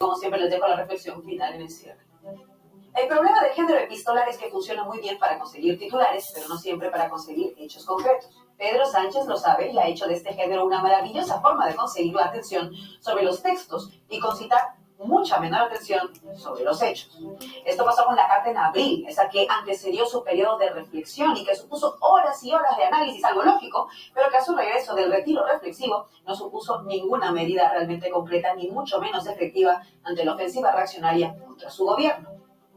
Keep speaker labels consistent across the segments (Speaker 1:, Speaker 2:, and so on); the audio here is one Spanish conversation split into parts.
Speaker 1: Como siempre, les dejo la reflexión final en el cierre. El problema del género epistolar es que funciona muy bien para conseguir titulares, pero no siempre para conseguir hechos concretos. Pedro Sánchez lo sabe y ha hecho de este género una maravillosa forma de conseguir la atención sobre los textos y concitar mucha menor atención sobre los hechos. Esto pasó con la carta en abril, esa que antecedió su periodo de reflexión y que supuso horas y horas de análisis, algo lógico, pero que a su regreso del retiro reflexivo no supuso ninguna medida realmente concreta, ni mucho menos efectiva ante la ofensiva reaccionaria contra su gobierno.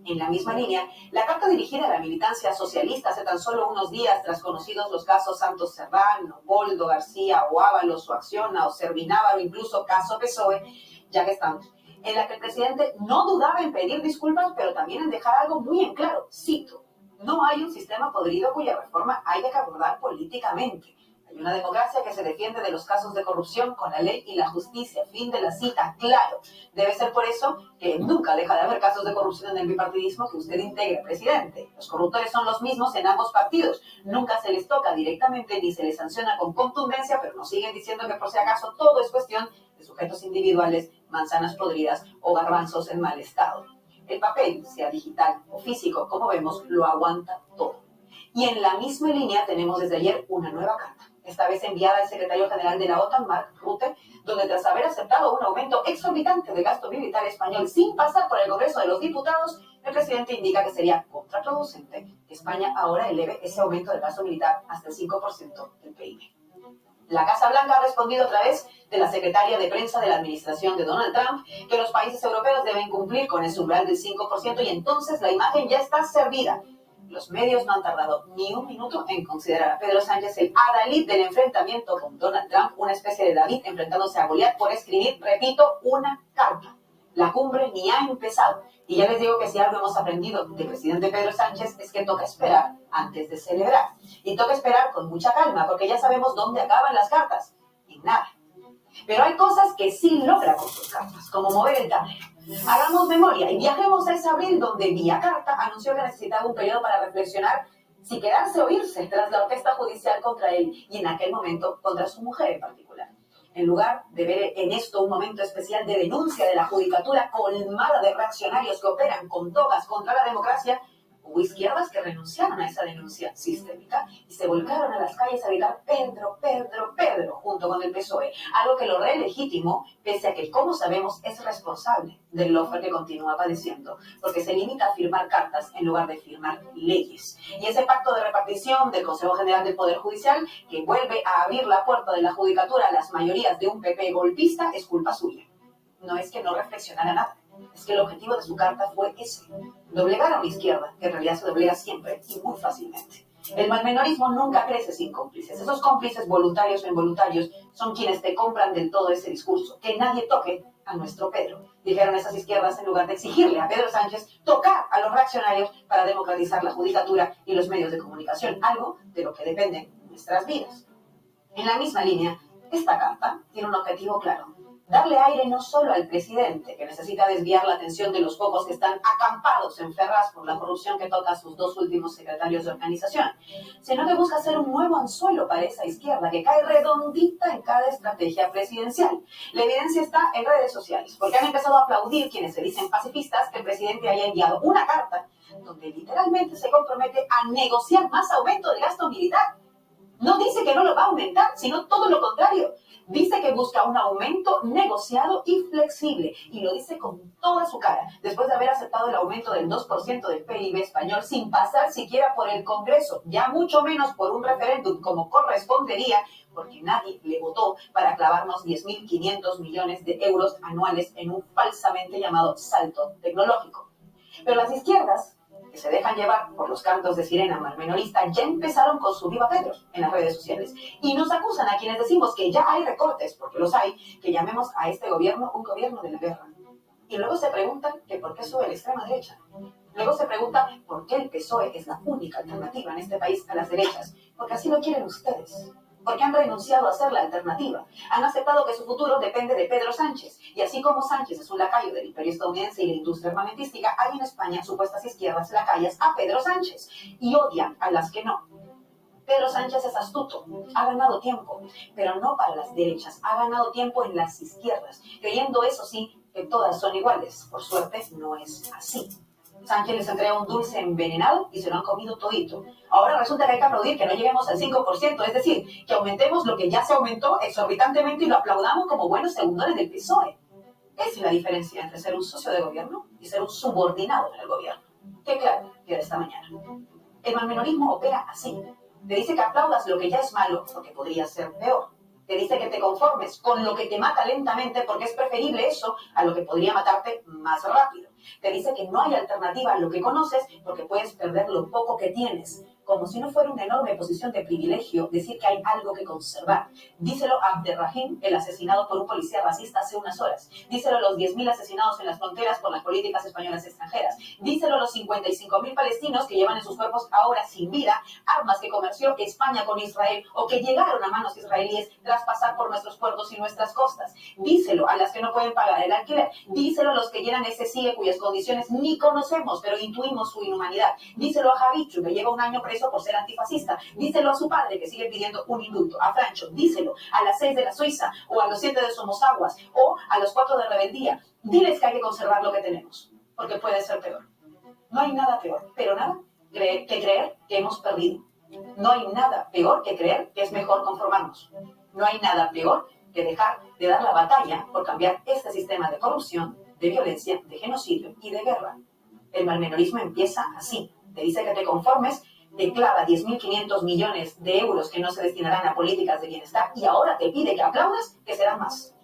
Speaker 1: En la misma línea, la carta dirigida a la militancia socialista hace tan solo unos días, tras conocidos los casos Santos Serrano, Boldo García o Ábalos o Acciona o Servinávar o incluso caso PSOE, ya que estamos, en la que el presidente no dudaba en pedir disculpas, pero también en dejar algo muy en claro. Cito: no hay un sistema podrido cuya reforma haya que abordar políticamente. Hay una democracia que se defiende de los casos de corrupción con la ley y la justicia. Fin de la cita. Claro, debe ser por eso que nunca deja de haber casos de corrupción en el bipartidismo que usted integre, presidente. Los corruptores son los mismos en ambos partidos. Nunca se les toca directamente ni se les sanciona con contundencia, pero nos siguen diciendo que por si acaso todo es cuestión de sujetos individuales, manzanas podridas o garbanzos en mal estado. El papel, sea digital o físico, como vemos, lo aguanta todo. Y en la misma línea tenemos desde ayer una nueva carta, esta vez enviada al secretario general de la OTAN, Mark Rutte, donde tras haber aceptado un aumento exorbitante del gasto militar español sin pasar por el Congreso de los Diputados, el presidente indica que sería contraproducente que España ahora eleve ese aumento del gasto militar hasta el 5% del PIB. La Casa Blanca ha respondido a través de la secretaria de prensa de la administración de Donald Trump que los países europeos deben cumplir con ese umbral del 5% y entonces la imagen ya está servida. Los medios no han tardado ni un minuto en considerar a Pedro Sánchez el adalid del enfrentamiento con Donald Trump, una especie de David enfrentándose a Goliat por escribir, repito, una carta. La cumbre ni ha empezado. Y ya les digo que si algo hemos aprendido del presidente Pedro Sánchez es que toca esperar antes de celebrar. Y toca esperar con mucha calma, porque ya sabemos dónde acaban las cartas. En nada. Pero hay cosas que sí logra con sus cartas, como mover el tablero. Hagamos memoria y viajemos a ese abril donde vía carta anunció que necesitaba un periodo para reflexionar si quedarse o irse tras la orquesta judicial contra él y en aquel momento contra su mujer en particular. En lugar de ver en esto un momento especial de denuncia de la judicatura colmada de reaccionarios que operan con togas contra la democracia, hubo izquierdas que renunciaron a esa denuncia sistémica y se volcaron a las calles a gritar Pedro, Pedro, Pedro, junto con el PSOE, algo que lo relegitimó, pese a que, como sabemos, es responsable del lofer que continúa padeciendo, porque se limita a firmar cartas en lugar de firmar leyes. Y ese pacto de repartición del Consejo General del Poder Judicial, que vuelve a abrir la puerta de la judicatura a las mayorías de un PP golpista, es culpa suya. No es que no reflexionara nada. Es que el objetivo de su carta fue ese, doblegar a una izquierda, que en realidad se doblega siempre y muy fácilmente. El malmenorismo nunca crece sin cómplices. Esos cómplices, voluntarios o involuntarios, son quienes te compran del todo ese discurso. Que nadie toque a nuestro Pedro, dijeron esas izquierdas en lugar de exigirle a Pedro Sánchez tocar a los reaccionarios para democratizar la judicatura y los medios de comunicación, algo de lo que dependen nuestras vidas. En la misma línea, esta carta tiene un objetivo claro: darle aire no solo al presidente, que necesita desviar la atención de los pocos que están acampados en Ferraz por la corrupción que toca a sus dos últimos secretarios de organización, sino que busca hacer un nuevo anzuelo para esa izquierda que cae redondita en cada estrategia presidencial. La evidencia está en redes sociales, porque han empezado a aplaudir quienes se dicen pacifistas que el presidente haya enviado una carta donde literalmente se compromete a negociar más aumento del gasto militar. No dice que no lo va a aumentar, sino todo lo contrario. Dice que busca un aumento negociado y flexible, y lo dice con toda su cara, después de haber aceptado el aumento del 2% del PIB español sin pasar siquiera por el Congreso, ya mucho menos por un referéndum como correspondería, porque nadie le votó para clavarnos 10.500 millones de euros anuales en un falsamente llamado salto tecnológico. Pero las izquierdas, que se dejan llevar por los cantos de sirena malmenorista, ya empezaron con su viva Pedro en las redes sociales y nos acusan a quienes decimos que ya hay recortes, porque los hay, que llamemos a este gobierno un gobierno de la guerra. Y luego se preguntan que por qué sube la extrema derecha. Luego se preguntan por qué el PSOE es la única alternativa en este país a las derechas, porque así lo quieren ustedes. Porque han renunciado a ser la alternativa. Han aceptado que su futuro depende de Pedro Sánchez. Y así como Sánchez es un lacayo del imperio estadounidense y la industria armamentística, hay en España supuestas izquierdas lacayas a Pedro Sánchez. Y odian a las que no. Pedro Sánchez es astuto, ha ganado tiempo, pero no para las derechas, ha ganado tiempo en las izquierdas, creyendo, eso sí, que todas son iguales. Por suerte, no es así. Sánchez les entrega un dulce envenenado y se lo han comido todito. Ahora resulta que hay que aplaudir que no lleguemos al 5%, es decir, que aumentemos lo que ya se aumentó exorbitantemente y lo aplaudamos como buenos segundones del PSOE. Esa es la diferencia entre ser un socio de gobierno y ser un subordinado en el gobierno. Qué claro queda esta mañana. El malmenorismo opera así. Te dice que aplaudas lo que ya es malo porque podría ser peor. Te dice que te conformes con lo que te mata lentamente porque es preferible eso a lo que podría matarte más rápido. Te dice que no hay alternativa a lo que conoces porque puedes perder lo poco que tienes. Como si no fuera una enorme posición de privilegio decir que hay algo que conservar. Díselo a Abderrahim, el asesinado por un policía racista hace unas horas. Díselo a los 10.000 asesinados en las fronteras por las políticas españolas extranjeras. Díselo a los 55.000 palestinos que llevan en sus cuerpos ahora sin vida armas que comerció España con Israel o que llegaron a manos israelíes tras pasar por nuestros puertos y nuestras costas. Díselo a las que no pueden pagar el alquiler. Díselo a los que llenan ese CIE cuyas condiciones ni conocemos, pero intuimos su inhumanidad. Díselo a Javichu, que lleva un año preso por ser antifascista. Díselo a su padre, que sigue pidiendo un indulto. A Francho, díselo a las 6 de la Suiza, o a los 7 de Somosaguas, o a los 4 de Rebeldía. Diles que hay que conservar lo que tenemos, porque puede ser peor. No hay nada peor, pero nada, que creer que hemos perdido. No hay nada peor que creer que es mejor conformarnos. No hay nada peor que dejar de dar la batalla por cambiar este sistema de corrupción, de violencia, de genocidio y de guerra. El malmenorismo empieza así. Te dice que te conformes, te clava 10.500 millones de euros que no se destinarán a políticas de bienestar y ahora te pide que aplaudas que serán más.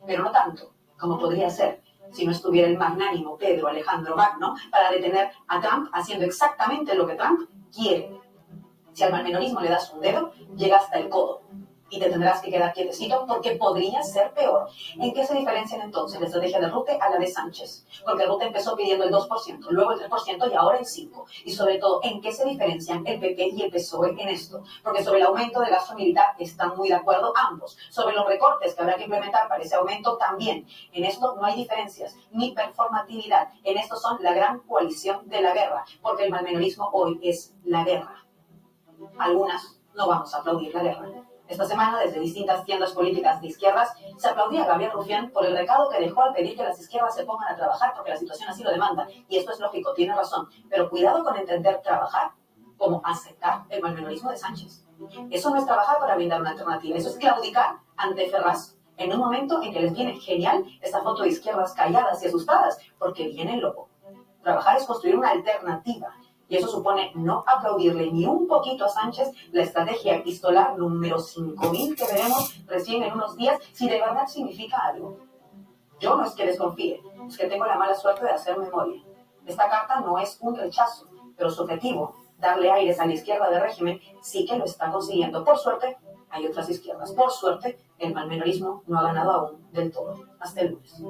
Speaker 1: Pero no tanto como podría ser si no estuviera el magnánimo Pedro Alejandro Magno para detener a Trump haciendo exactamente lo que Trump quiere. Si al malmenorismo le das un dedo, llega hasta el codo. Y te tendrás que quedar quietecito porque podría ser peor. ¿En qué se diferencian entonces la estrategia de Rutte a la de Sánchez? Porque Rutte empezó pidiendo el 2%, luego el 3% y ahora el 5%. Y sobre todo, ¿en qué se diferencian el PP y el PSOE en esto? Porque sobre el aumento del gasto militar están muy de acuerdo ambos. Sobre los recortes que habrá que implementar para ese aumento también. En esto no hay diferencias, ni performatividad. En esto son la gran coalición de la guerra. Porque el malmenorismo hoy es la guerra. Algunas no vamos a aplaudir la guerra. Esta semana, desde distintas tiendas políticas de izquierdas, se aplaudía a Gabriel Rufián por el recado que dejó al pedir que las izquierdas se pongan a trabajar porque la situación así lo demanda. Y esto es lógico, tiene razón. Pero cuidado con entender trabajar como aceptar el malmenorismo de Sánchez. Eso no es trabajar para brindar una alternativa, eso es claudicar ante Ferraz. En un momento en que les viene genial esta foto de izquierdas calladas y asustadas, porque viene el lobo. Trabajar es construir una alternativa. Y eso supone no aplaudirle ni un poquito a Sánchez la estrategia epistolar número 5000 que veremos recién en unos días, si de verdad significa algo. Yo no es que desconfíe, es que tengo la mala suerte de hacer memoria. Esta carta no es un rechazo, pero su objetivo, darle aires a la izquierda del régimen, sí que lo está consiguiendo. Por suerte, hay otras izquierdas. Por suerte, el malmenorismo no ha ganado aún del todo. Hasta el lunes.